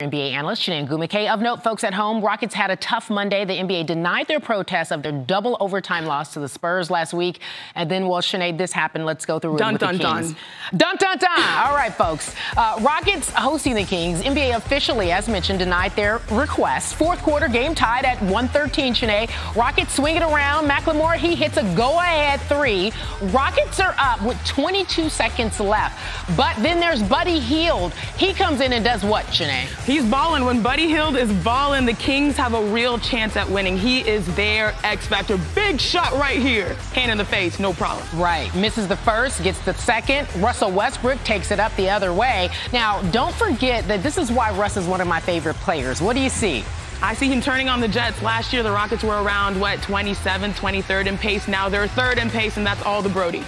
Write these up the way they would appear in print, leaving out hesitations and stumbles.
NBA analyst Chiney Ogwumike. Of note, folks at home, Rockets had a tough Monday. The NBA denied their protest of their double overtime loss to the Spurs last week. And then, well, Chiney, this happened. Let's go through it with the Kings. Dun, dun, dun. All right, folks. Rockets hosting the Kings. NBA officially, as mentioned, denied their request. Fourth quarter game tied at 113, Chiney. Rockets swing it around. McLemore, he hits a go-ahead three. Rockets are up with 22 seconds left. But then there's Buddy Hield. He comes in and does what, Chiney? He's balling. When Buddy Hield is balling, the Kings have a real chance at winning. He is their X factor. Big shot right here. Hand in the face, no problem. Right. Misses the first, gets the second. Russell Westbrook takes it up the other way. Now, don't forget that this is why Russ is one of my favorite players. What do you see? I see him turning on the Jets. Last year, the Rockets were around, 27th, 23rd in pace. Now they're third in pace, and that's all the Brody.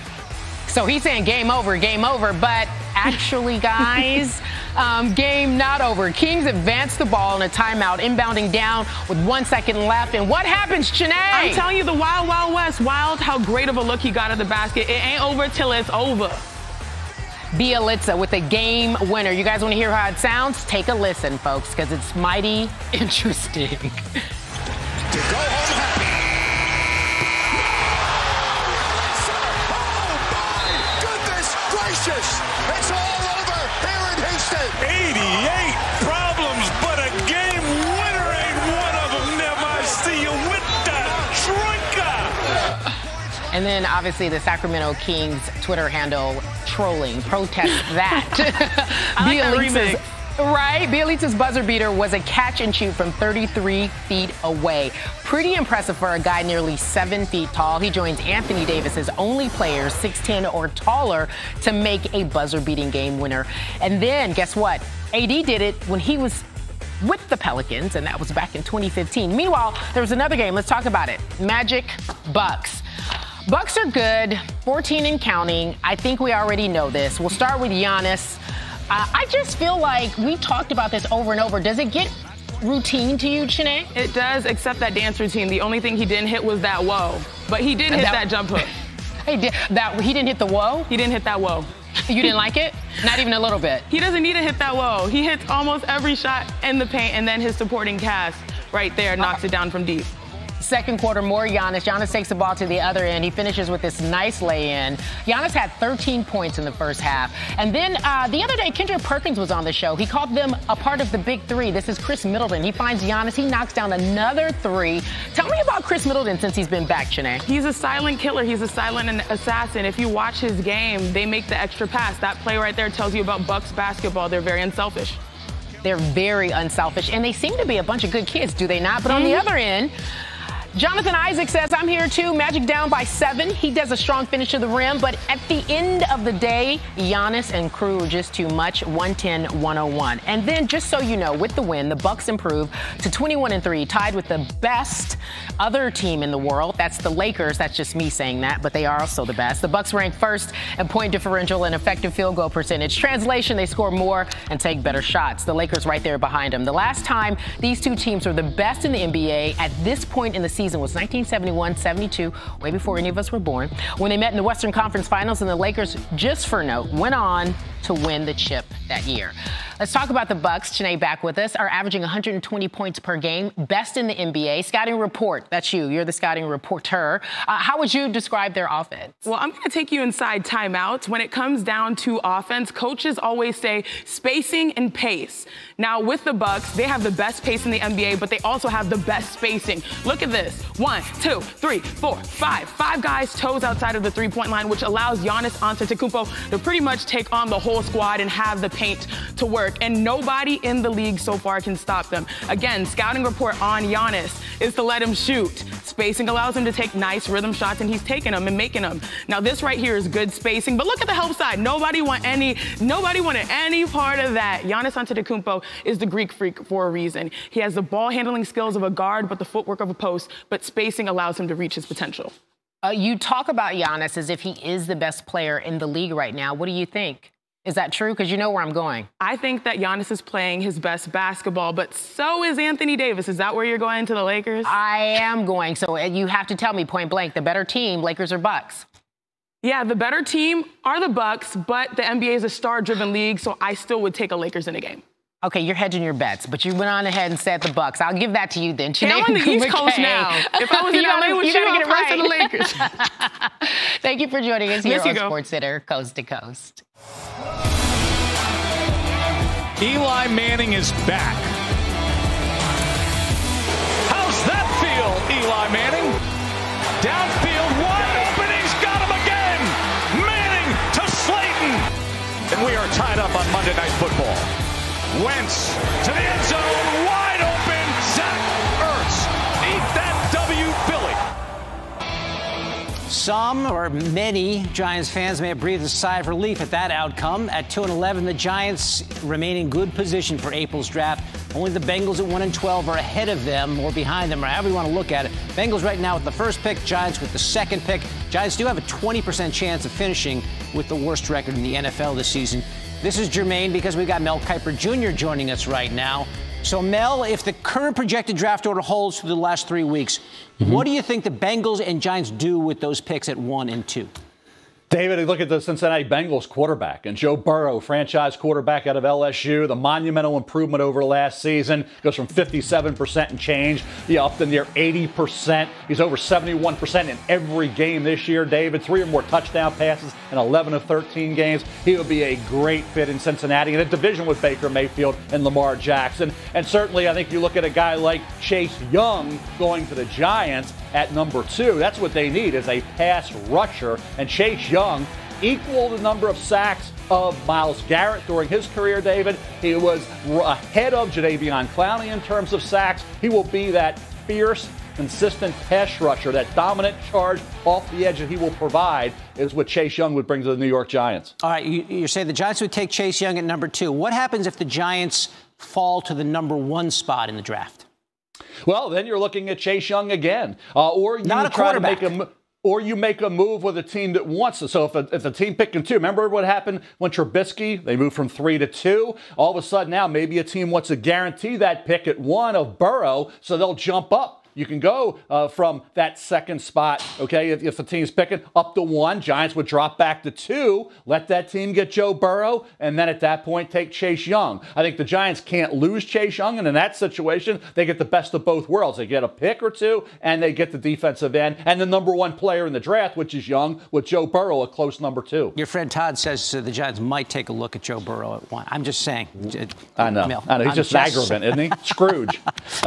So he's saying game over, but actually, guys, game not over. Kings advance the ball in a timeout, inbounding down with 1 second left. And what happens, Chiney? I'm telling you, the Wild Wild West. Wild, how great of a look he got at the basket. It ain't over till it's over. Bielitsa with a game winner. You guys want to hear how it sounds? Take a listen, folks, because it's mighty interesting. To go home happy. It's all over here in Houston. 88 problems, but a game winner ain't one of them. Never I see you with that drinker. And then, obviously, the Sacramento Kings Twitter handle trolling, protest that. I like that remix. Right? Bielitsa's buzzer beater was a catch and shoot from 33 feet away. Pretty impressive for a guy nearly 7 feet tall. He joins Anthony Davis as only player 6'10" or taller to make a buzzer-beating game winner. And then, guess what? AD did it when he was with the Pelicans, and that was back in 2015. Meanwhile, there was another game. Let's talk about it. Magic Bucks. Bucks are good, 14 and counting. I think we already know this. We'll start with Giannis. I just feel like we talked about this over and over. Does it get routine to you, Chiney? It does, except that dance routine. The only thing he didn't hit was that whoa. But he did hit that jump hook. He didn't hit the whoa? He didn't hit that whoa. You didn't like it? Not even a little bit? He doesn't need to hit that whoa. He hits almost every shot in the paint, and then his supporting cast right there knocks it down from deep. Second quarter, more Giannis. Giannis takes the ball to the other end. He finishes with this nice lay-in. Giannis had 13 points in the first half. And then the other day, Kendrick Perkins was on the show. He called them a part of the big three. This is Chris Middleton. He finds Giannis. He knocks down another three. Tell me about Chris Middleton since he's been back, Chiney. He's a silent killer. He's a silent assassin. If you watch his game, they make the extra pass. That play right there tells you about Bucks basketball. They're very unselfish. They're very unselfish. And they seem to be a bunch of good kids, do they not? But on the other end, Jonathan Isaac says, I'm here too. Magic down by 7. He does a strong finish to the rim. But at the end of the day, Giannis and crew are just too much. 110-101. And then, just so you know, with the win, the Bucks improve to 21-3, tied with the best other team in the world. That's the Lakers. That's just me saying that, but they are also the best. The Bucks rank first in point differential and effective field goal percentage. Translation, they score more and take better shots. The Lakers right there behind them. The last time these two teams were the best in the NBA at this point in the season was 1971-72, way before any of us were born, when they met in the Western Conference Finals, and the Lakers, just for note, went on to win the chip that year. Let's talk about the Bucks. Chiney back with us, are averaging 120 points per game, best in the NBA. Scouting report, that's you. You're the scouting reporter. How would you describe their offense? Well, I'm going to take you inside timeouts. When it comes down to offense, coaches always say spacing and pace. Now, with the Bucks, they have the best pace in the NBA, but they also have the best spacing. Look at this. 1, 2, 3, 4, 5. 5 guys toes outside of the three-point line, which allows Giannis Antetokounmpo to pretty much take on the whole squad and have the paint to work. And nobody in the league so far can stop them. Again, scouting report on Giannis is to let him shoot. Spacing allows him to take nice rhythm shots, and he's taking them and making them. Now, this right here is good spacing, but look at the help side. Nobody wanted any part of that. Giannis Antetokounmpo is the Greek freak for a reason. He has the ball handling skills of a guard, but the footwork of a post, but spacing allows him to reach his potential. You talk about Giannis as if he is the best player in the league right now. What do you think? Is that true? Because you know where I'm going. I think that Giannis is playing his best basketball, but so is Anthony Davis. Is that where you're going to the Lakers? I am going. So you have to tell me point blank, the better team, Lakers or Bucks? Yeah, the better team are the Bucks, but the NBA is a star-driven league, so I still would take a Lakers in a game. Okay, you're hedging your bets, but you went on ahead and said the Bucks. I'll give that to you then. Hey, I'm on the East Coast now. If I was in LA with Shannon, get right to the Lakers. Thank you for joining us here on SportsCenter Coast to Coast. Eli Manning is back. How's that feel, Eli Manning? Downfield, wide open, he's got him again! Manning to Slayton! And we are tied up on Monday Night Football. Wentz to the end zone, wide open, Zach Ertz. Eat that W, Philly. Some or many Giants fans may have breathed a sigh of relief at that outcome. At 2-11, the Giants remain in good position for April's draft. Only the Bengals at 1-12 are ahead of them or behind them, or however you want to look at it. Bengals right now with the first pick, Giants with the second pick. Giants do have a 20% chance of finishing with the worst record in the NFL this season. This is germane because we've got Mel Kiper Jr. joining us right now. So, Mel, if the current projected draft order holds for the last 3 weeks, what do you think the Bengals and Giants do with those picks at 1 and 2? David, look at the Cincinnati Bengals quarterback and Joe Burrow, franchise quarterback out of LSU. The monumental improvement over last season goes from 57% and change up to near 80%. He's over 71% in every game this year, David. 3 or more touchdown passes in 11 of 13 games. He would be a great fit in Cincinnati in a division with Baker Mayfield and Lamar Jackson. And certainly, I think you look at a guy like Chase Young going to the Giants at number 2. That's what they need, is a pass rusher. And Chase Young equaled the number of sacks of Myles Garrett during his career, David. He was ahead of Jadeveon Clowney in terms of sacks. He will be that fierce, consistent pass rusher, that dominant charge off the edge that he will provide is what Chase Young would bring to the New York Giants. All right, you say the Giants would take Chase Young at number 2. What happens if the Giants fall to the number 1 spot in the draft? Well, then you're looking at Chase Young again. Or you Not a try to quarterback. make a move with a team that wants to. So if a team picking 2, remember what happened when Trubisky, they moved from 3 to 2? All of a sudden now maybe a team wants to guarantee that pick at 1 of Burrow, so they'll jump up. You can go from that second spot, okay, if the team's picking up to 1. Giants would drop back to 2, let that team get Joe Burrow, and then at that point take Chase Young. I think the Giants can't lose Chase Young, and in that situation, they get the best of both worlds. They get a pick or 2, and they get the defensive end, and the number 1 player in the draft, which is Young, with Joe Burrow a close number 2. Your friend Todd says the Giants might take a look at Joe Burrow at 1. I'm just saying. I know. He's just Agrabant, isn't he? Scrooge.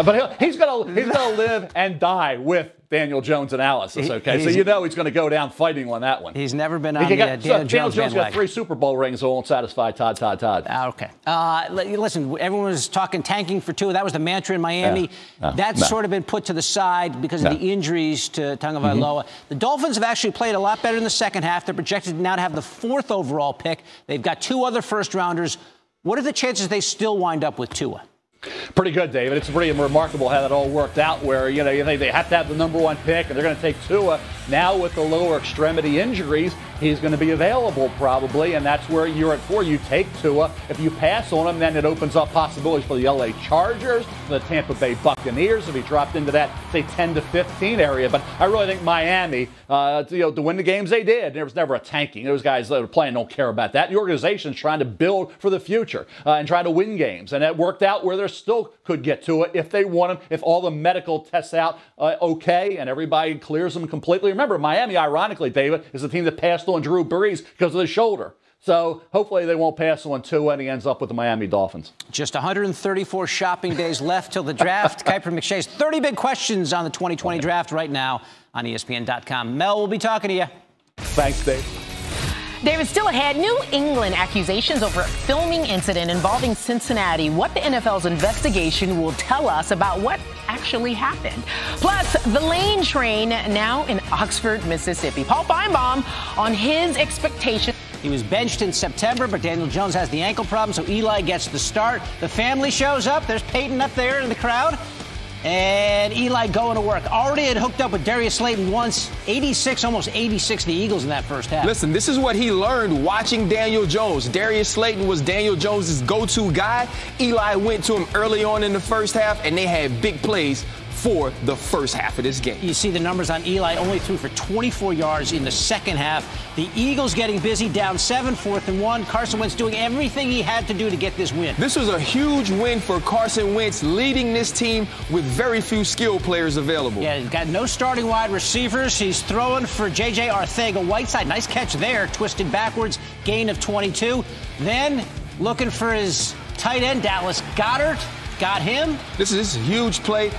But he's gonna live and die with Daniel Jones analysis, okay? So you know he's going to go down fighting on that one. He's never been on the Daniel Jones got 3 Super Bowl rings, so it won't satisfy Todd. Okay. Listen, everyone was talking tanking for 2. That was the mantra in Miami. That's sort of been put to the side because of the injuries to Tagovailoa. The Dolphins have actually played a lot better in the second half. They're projected now to have the 4th overall pick. They've got 2 other first-rounders. What are the chances they still wind up with Tua? Pretty good, David. It's pretty remarkable how that all worked out where, you think they have to have the number 1 pick and they're going to take Tua. Now with the lower extremity injuries, he's going to be available probably, and that's where you're at 4. You take Tua. If you pass on him, then it opens up possibilities for the L.A. Chargers, for the Tampa Bay Buccaneers if he dropped into that, say, 10 to 15 area. But I really think Miami, to win the games they did, there was never a tanking. Those guys that are playing don't care about that. The organization's trying to build for the future and try to win games, and that worked out where they're still could get to it if they want him, if all the medical tests out okay and everybody clears them completely. Remember, Miami, ironically, David, is the team that passed on Drew Brees because of the shoulder. So hopefully they won't pass on Tua and he ends up with the Miami Dolphins. Just 134 shopping days left till the draft. Kiper McShay's 30 big questions on the 2020 draft right now on ESPN.com. Mel will be talking to you. Thanks, Dave. David, still ahead, New England accusations over a filming incident involving Cincinnati. What the NFL's investigation will tell us about what actually happened. Plus, the Lane train now in Oxford, Mississippi. Paul Feinbaum on his expectations. He was benched in September, but Daniel Jones has the ankle problem, so Eli gets the start. The family shows up. There's Peyton up there in the crowd. And Eli going to work. Already had hooked up with Darius Slayton once. 86, almost 86 the Eagles in that first half. Listen, this is what he learned watching Daniel Jones. Darius Slayton was Daniel Jones' go-to guy. Eli went to him early on in the first half, and they had big plays for the first half of this game. You see the numbers on Eli, only threw for 24 yards in the second half. The Eagles getting busy, down 7, 4th and 1. Carson Wentz doing everything he had to do to get this win. This was a huge win for Carson Wentz, leading this team with very few skill players available. Yeah, he's got no starting wide receivers. He's throwing for J.J. Arcega-Whiteside. Nice catch there, twisted backwards, gain of 22. Then looking for his tight end, Dallas Goedert. Got him. This is a huge play.